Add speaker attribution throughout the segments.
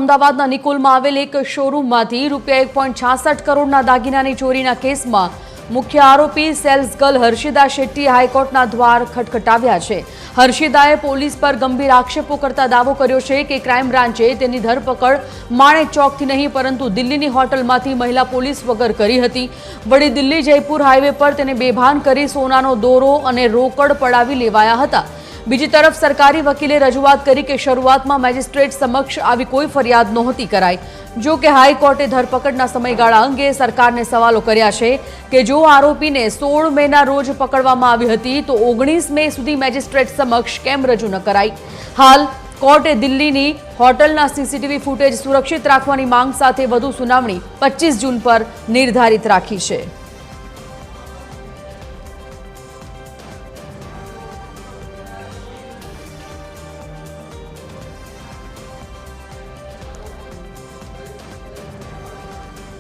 Speaker 1: અમદાવાદના નિકોલમાં આવેલ એક શોરૂમમાંથી ₹1.66 કરોડના દાગીનાની ચોરીના કેસમાં મુખ્ય આરોપી સેલ્સ ગર્લ હર્ષિદા શેટ્ટી હાઈકોર્ટના દ્વાર ખટખટાવ્યા છે। હર્ષિદાએ પોલીસ પર ગંભીર આક્ષેપો કરતા દાવો કર્યો છે કે ક્રાઇમ બ્રાન્ચે તેની ધરપકડ માણેક ચોકથી નહીં પરંતુ દિલ્હીની હોટલમાંથી મહિલા પોલીસ વગર કરી હતી। વળી દિલ્હી જયપુર હાઈવે પર તેને બેભાન કરી સોનાનો દોરો અને રોકડ પડાવી લેવાયા હતા। બીજી તરફ સરકારી વકીલે રજૂઆત કરી કે શરૂઆતમાં મેજિસ્ટ્રેટ સમક્ષ આવી કોઈ ફરિયાદ નહોતી કરાઈ। જો કે હાઈકોર્ટે ધરપકડના સમયગાળા અંગે સરકારને સવાલો કર્યા છે કે જો આરોપીને 16 મેના રોજ પકડવામાં આવી હતી તો 19 મે સુધી મેજિસ્ટ્રેટ સમક્ષ કેમ રજૂ ન કરાઈ। હાલ કોર્ટે દિલ્હીની હોટલના સીસીટીવી ફૂટેજ સુરક્ષિત રાખવાની માંગ સાથે વધુ સુનાવણી 25 જૂન પર નિર્ધારિત રાખી છે।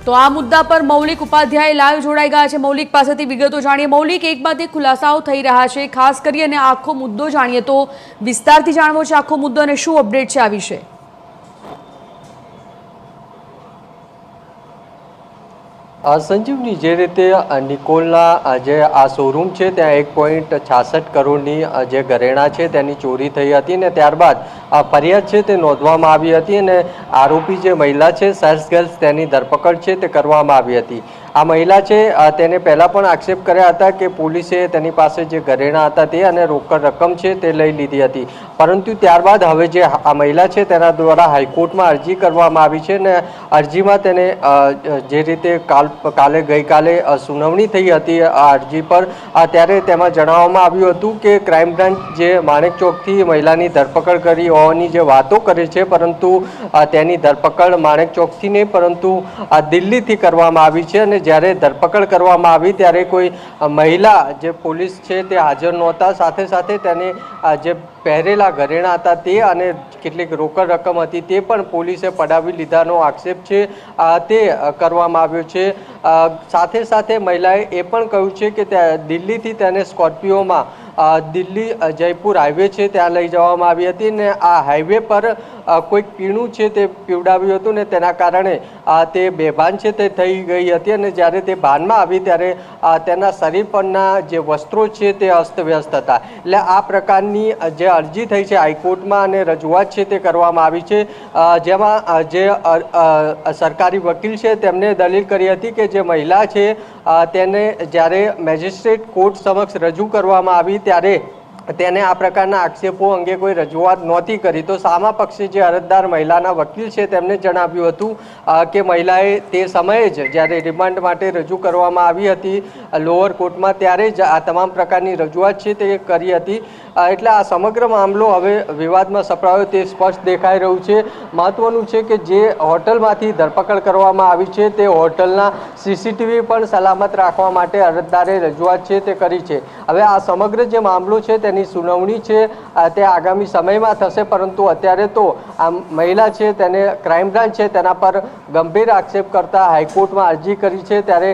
Speaker 1: तो आ मुद्दा पर मौलिक उपाध्याय लाइव जोड़ाई गया है। मौलिक पासेथी विगतो जाणीए। मौलिक, एक बात एक खुलासाओ थई रह्या छे, खास करीने आखो मुद्दो जाणीए तो विस्तारथी जाणवो छे आखो मुद्दो अने शुं अपडेट छे आ विषे।
Speaker 2: संजीवनी जे रीते निकोलना जे आ शोरूम है त्या 1.66 करोड़नी जे घरेणा है तेनी चोरी थई हती ने त्यारबाद फरियाद है ते नोंधवामां आवी हती ने आरोपी जे महिला है सेल्स गर्ल्स तेनी धरपकड़ है ते करवामां आवी हती। आ महिला है तेने पहला पण आक्षेप कर्या हता के पोलीसे तेनी पासे जे घरेणा हता ते अने रोकड़ रकम है ते लई लीधी हती, परंतु त्यारबाद हवे जे आ महिला है तेना द्वारा हाईकोर्टमां अरजी करवामां आवी छे ने अरजीमां तेने जे रीते काले गई काले सुनावणी थई हती आ अरजी पर त्यारे तेमां जणाववामां आव्युं हतुं के क्राइम ब्रांच जे माणेक चौकथी महिलानी धरपकड़ करी होवानी जे वातो करे छे परंतु तेनी धरपकड़ माणेक चौकथी नहीं परंतु दिल्हीथी करवामां आवी छे अने જ્યારે ધરપકડ કરવામાં આવી ત્યારે કોઈ મહિલા જે પોલીસ છે તે હાજર નહોતા, સાથે સાથે તેને જે પહેરેલા ઘરેણા હતા તે અને કેટલીક રોકડ રકમ હતી તે પણ પોલીસે પડાવી લીધાનો આક્ષેપ છે તે કરવામાં આવ્યો છે। સાથે સાથે મહિલાએ એ પણ કહ્યું છે કે દિલ્હીથી તેને સ્કોર્પિયોમાં દિલ્હી જયપુર હાઈવે છે ત્યાં લઈ જવામાં આવી હતી ને આ હાઈવે પર કોઈક પીણું છે તે પીવડાવ્યું હતું ને તેના કારણે તે બેભાન છે તે થઈ ગઈ હતી અને જ્યારે તે ભાનમાં આવી ત્યારે તેના શરીર પરના જે વસ્ત્રો છે તે અસ્તવ્યસ્ત હતા। એટલે આ પ્રકારની જે અરજી થઈ છે હાઈકોર્ટમાં અને રજૂઆત છે તે કરવામાં આવી છે, જેમાં જે સરકારી વકીલ છે તેમણે દલીલ કરી હતી કે જે મહિલા છે તેને જ્યારે મેજિસ્ટ્રેટ કોર્ટ સમક્ષ રજૂ કરવામાં આવી ત્યારે તેને આ પ્રકારના આક્ષેપો અંગે કોઈ રજૂઆત નહોતી કરી। તો સામા પક્ષે જે અરજદાર મહિલાના વકીલ છે તેમણે જણાવ્યું હતું કે મહિલાએ તે સમયે જ જ્યારે રિમાન્ડ માટે રજૂ કરવામાં આવી હતી લોઅર કોર્ટમાં ત્યારે જ આ તમામ પ્રકારની રજૂઆત છે તે કરી હતી। એટલે આ સમગ્ર મામલો હવે વિવાદમાં સપડાયો તે સ્પષ્ટ દેખાઈ રહ્યું છે। મહત્વનું છે કે જે હોટલમાંથી ધરપકડ કરવામાં આવી છે તે હોટલના સીસીટીવી પણ સલામત રાખવા માટે અરજદારે રજૂઆત છે તે કરી છે। હવે આ સમગ્ર જે મામલો છે તેની સુનાવણી છે તે આગામી સમયમાં થશે, પરંતુ અત્યારે તો આ મહિલા છે તેને ક્રાઇમ બ્રાન્ચ છે તેના પર ગંભીર આક્ષેપ કરતા હાઈકોર્ટમાં અરજી કરી છે ત્યારે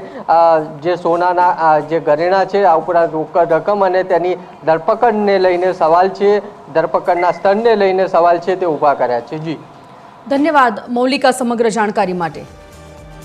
Speaker 2: જે સોનાના જે ઘરેણા છે આ ઉપરાંત રોકડ રકમ અને તેની ધરપકડને લઈને સવાલ છે, ધરપકડના સ્થળને લઈને સવાલ છે તે ઊભા કર્યા છે। જી
Speaker 1: ધન્યવાદ મૌલિકા સમગ્ર જાણકારી માટે।